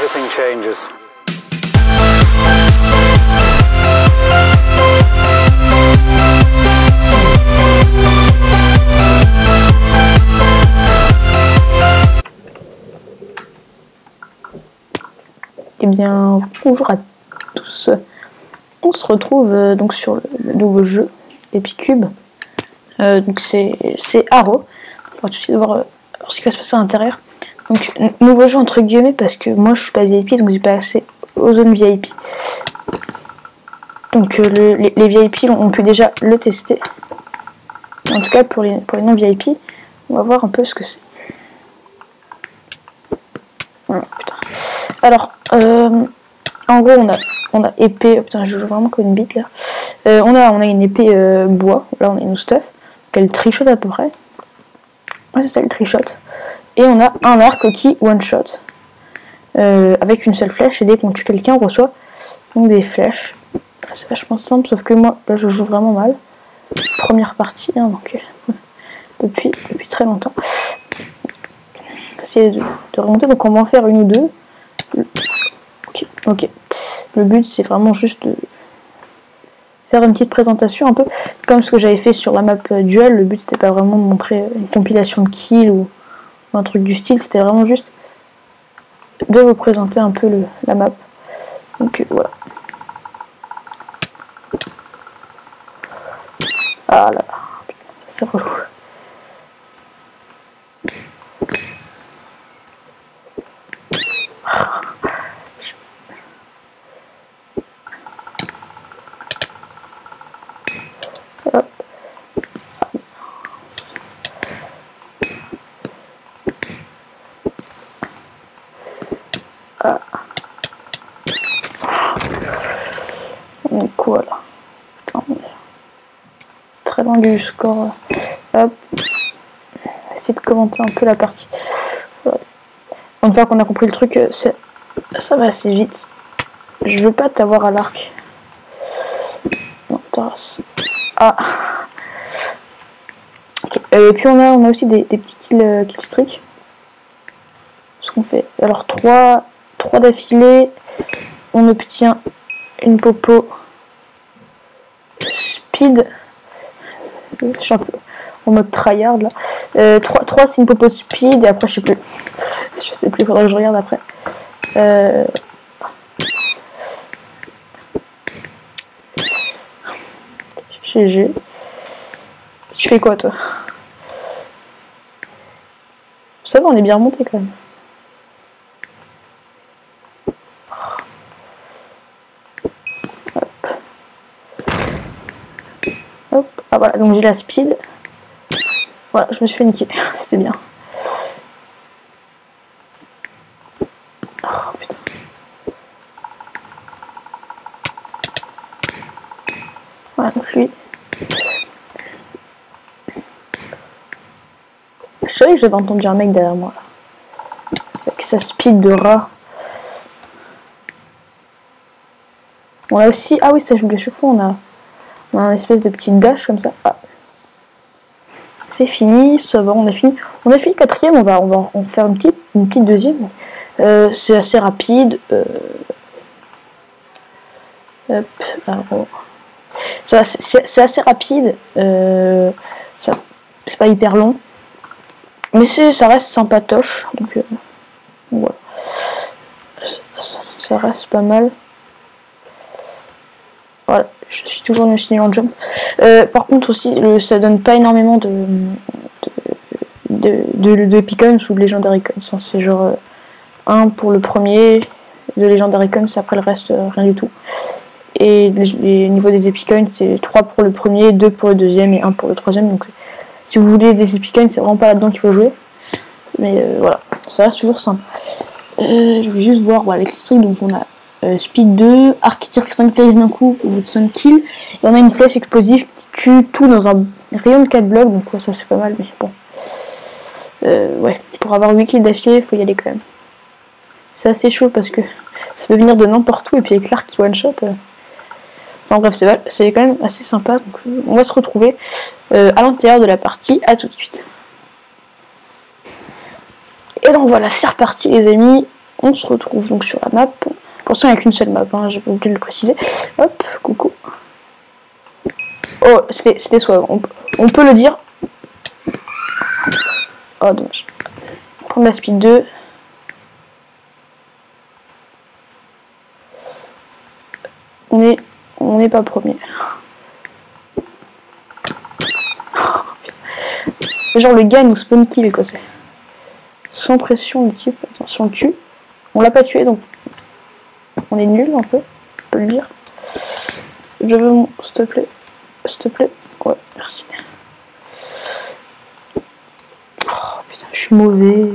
everything changes. Eh bien, bonjour à tous. On se retrouve donc sur le nouveau jeu Epicube. Donc c'est Haro. On va tout de suite voir ce qui va se passer à l'intérieur. Donc nouveau jeu entre guillemets parce que moi je suis pas VIP, donc j'ai pas accès aux zones VIP. Donc les VIP ont pu déjà le tester. En tout cas pour les non VIP, on va voir un peu ce que c'est. Voilà, putain. Alors en gros on a épée. Oh, putain, je joue vraiment comme une bite là. On a une épée bois. Là on a une stuff. Elle trichote à peu près. Ouais, c'est ça, elle trichote. Et on a un arc qui one shot avec une seule flèche. Et dès qu'on tue quelqu'un, on reçoit donc des flèches. C'est vachement simple, sauf que moi là je joue vraiment mal. Première partie, hein, donc depuis très longtemps. Essayer de remonter. Donc on va en faire une ou deux. Ok. Le but c'est vraiment juste de faire une petite présentation, un peu comme ce que j'avais fait sur la map duel. Le but c'était pas vraiment de montrer une compilation de kills ou un truc du style, c'était vraiment juste de vous présenter un peu la map. Donc voilà. Ah là là, putain, ça c'est relou. Hop. Ah. On est quoi là? Putain, on est très loin du score. Hop. Essayer de commenter un peu la partie. Voilà. Une fois qu'on a compris le truc, ça va assez vite. Je veux pas t'avoir à l'arc. Non, tasse. Ah. Okay. Et puis on a aussi des petits kill streak. Ce qu'on fait. Alors 3 d'affilée. On obtient une popo speed. Je suis un peu en mode tryhard là. 3 c'est une popo speed et après je sais plus. Il faudrait que je regarde après. GG. Tu fais quoi toi? Ça va, on est bien remonté quand même. Hop. Ah voilà, donc j'ai la speed. Voilà, je me suis fait niquer. C'était bien. Oh putain. Voilà, donc lui. Je savais que j'avais entendu un mec derrière moi là. Avec sa speed de rat. On a aussi. Ah oui, ça j'oublie à chaque fois, on a un espèce de petit dash comme ça. Ah. C'est fini, ça va, on a fini. On a fini le 4ème, on va en faire une petite deuxième. C'est assez rapide. Hop, alors. C'est assez rapide. C'est pas hyper long. Mais ça reste sympatoche. Donc voilà. Ça reste pas mal. Voilà, je suis toujours une signe en jump. Par contre aussi, ça donne pas énormément de Picons ou de Legendary Cons. C'est genre 1 pour le premier, de Legendary Cons, après le reste rien du tout. Et les niveaux des Epicons, c'est 3 pour le premier, 2 pour le deuxième et 1 pour le troisième. Donc si vous voulez des Epicons, c'est vraiment pas là-dedans qu'il faut jouer. Mais voilà, ça reste toujours simple. Je vais juste voir avec l'historique, donc on a speed 2, arc qui tire 5 flèches d'un coup au bout de 5 kills. Et on a une flèche explosive qui tue tout dans un rayon de 4 blocs, donc ouais, ça c'est pas mal, mais bon. Ouais, pour avoir 8 kills d'affilée, il faut y aller quand même. C'est assez chaud parce que ça peut venir de n'importe où, et puis avec l'arc qui one shot. Enfin bref, c'est quand même assez sympa, donc on va se retrouver à l'intérieur de la partie, à tout de suite. Et donc voilà, c'est reparti les amis. On se retrouve donc sur la map. Pour l'instant, il n'y a qu'une seule map, hein, j'ai pas oublié de le préciser. Hop, coucou. Oh, c'était soit. On peut le dire. Oh, dommage. On va prendre la speed 2. On n'est pas premier. Genre le gars nous spawn kill quoi, c'est sans pression le type. Attention, on le tue. On l'a pas tué donc on est nul un peu, on peut le dire. Je veux mon. S'il te plaît. S'il te plaît. Ouais, merci. Oh putain, je suis mauvais.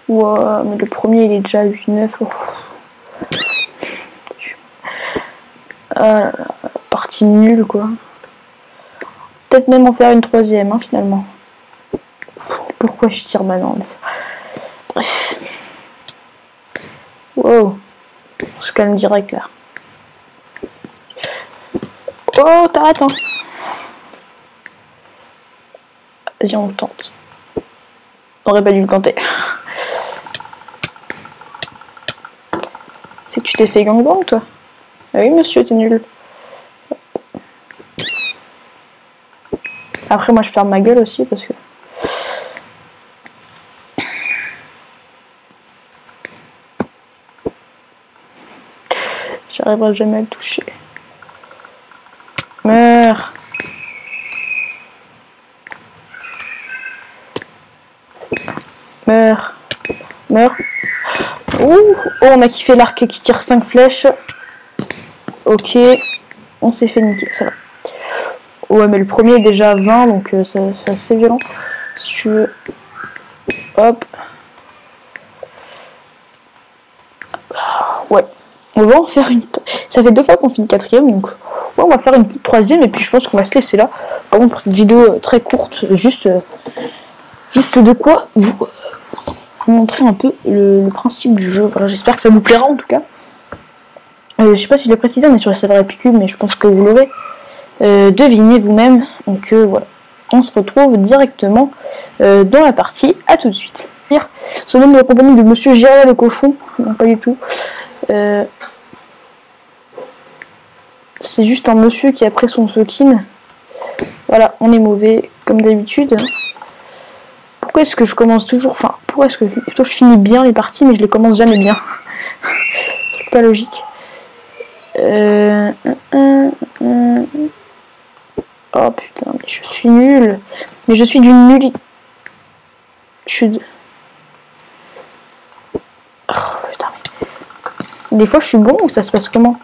Wow, mais le premier il est déjà à 8-9. Oh. Partie nulle quoi. Peut-être même en faire une troisième hein, finalement. Pourquoi je tire maintenant? Bref. Wow. On se calme direct là. Oh, t'arrêtes hein. Vas-y, on le tente. On aurait pas dû le tenter. C'est que tu t'es fait gangbang toi? Ah oui monsieur, t'es nul. Après moi je ferme ma gueule aussi parce que... J'arriverai jamais à le toucher. Meurs. Meurs. Meurs. Ouh. Oh, on a kiffé l'arc qui tire 5 flèches. Ok. On s'est fait niquer, ça va. Ouais, mais le premier est déjà à 20, donc c'est assez violent. Si tu veux. Hop. Ouais. On va en faire une... Ça fait 2 fois qu'on finit 4ème, donc... Ouais, on va faire une petite 3ème, et puis je pense qu'on va se laisser là. Par contre, pour cette vidéo très courte, juste de quoi vous montrer un peu le principe du jeu. Voilà, j'espère que ça vous plaira en tout cas. Je sais pas si je l'ai précisé, on est sur le serveur Epicube, mais je pense que vous l'aurez deviné vous-même. Donc voilà, on se retrouve directement dans la partie. À tout de suite. Ce nom de la compagnie de Monsieur Gérard le cochon. Non, pas du tout. C'est juste un monsieur qui a pris son skin. Voilà, on est mauvais comme d'habitude. Pourquoi est-ce que je commence toujours... Enfin, pourquoi est-ce que plutôt je finis bien les parties, mais je les commence jamais bien? C'est pas logique. Oh putain, mais je suis nul. Mais je suis d'une nullitude. Oh putain, mais... Des fois je suis bon ou ça se passe comment?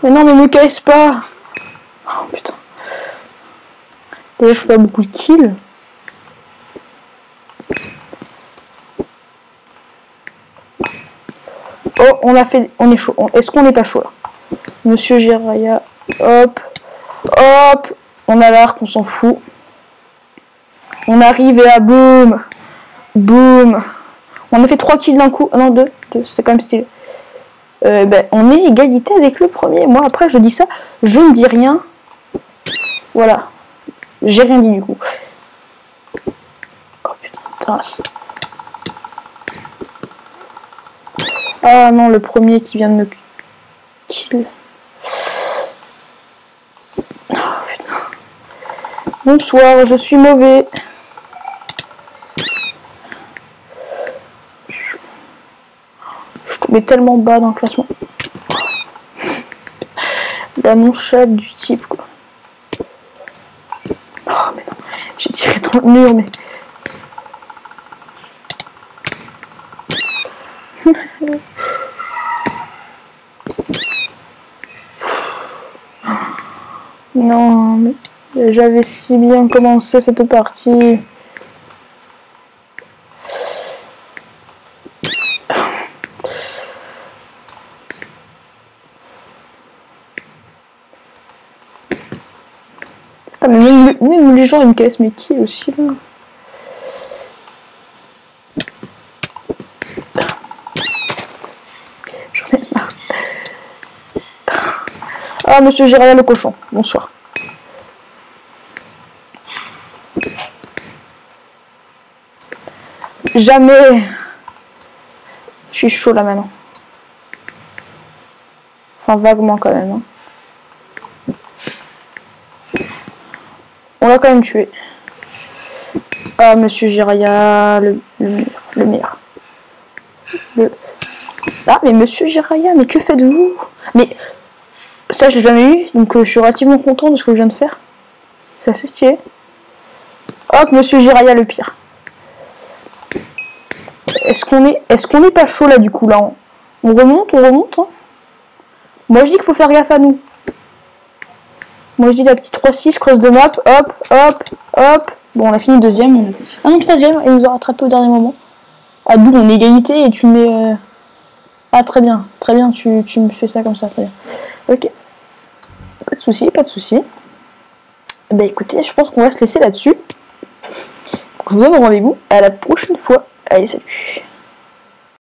Mais non, mais me casse pas. Oh putain. Déjà je fais beaucoup de kills. Oh, on est chaud. Est-ce qu'on n'est pas chaud là? Monsieur Jiraya, hop, hop, on a l'arc, on s'en fout. On arrive et là, boum, boum. On a fait 3 kills d'un coup. Ah non, 2, c'était quand même stylé. On est égalité avec le premier. Moi, après, je dis ça, je ne dis rien. Voilà. J'ai rien dit du coup. Oh putain, trace. Ah non, le premier qui vient de me kill. Oh putain. Bonsoir, je suis mauvais. Je suis tombé tellement bas dans le classement. La nonchalade du type quoi. Oh mais non, j'ai tiré dans le mur mais... Non, mais j'avais si bien commencé cette partie. Putain, mais même les gens ils me cassent mes kills aussi là. J'en ai marre. Ah, monsieur Gérard le cochon, bonsoir. Jamais. Je suis chaud là maintenant. Enfin, vaguement quand même. Hein. On l'a quand même tué. Ah, monsieur Jiraya, le meilleur. Ah, mais monsieur Jiraya, mais que faites-vous? Mais ça, j'ai jamais eu, donc je suis relativement content de ce que je viens de faire. C'est assez stylé. Hop, monsieur Jiraya, le pire. Est-ce qu'on est pas chaud là du coup là? On remonte, hein. Moi je dis qu'il faut faire gaffe à nous. Moi je dis la petite 3-6, cross de map, hop, hop, hop. Bon, on a fini deuxième. Ah non, troisième, il nous a rattrapé au dernier moment. Ah, d'où on est égalité et tu mets. Ah, très bien, tu me fais ça comme ça, très bien. Ok. Pas de soucis, pas de soucis. Bah écoutez, je pense qu'on va se laisser là-dessus. Je vous donne rendez-vous à la prochaine fois. Allez, salut.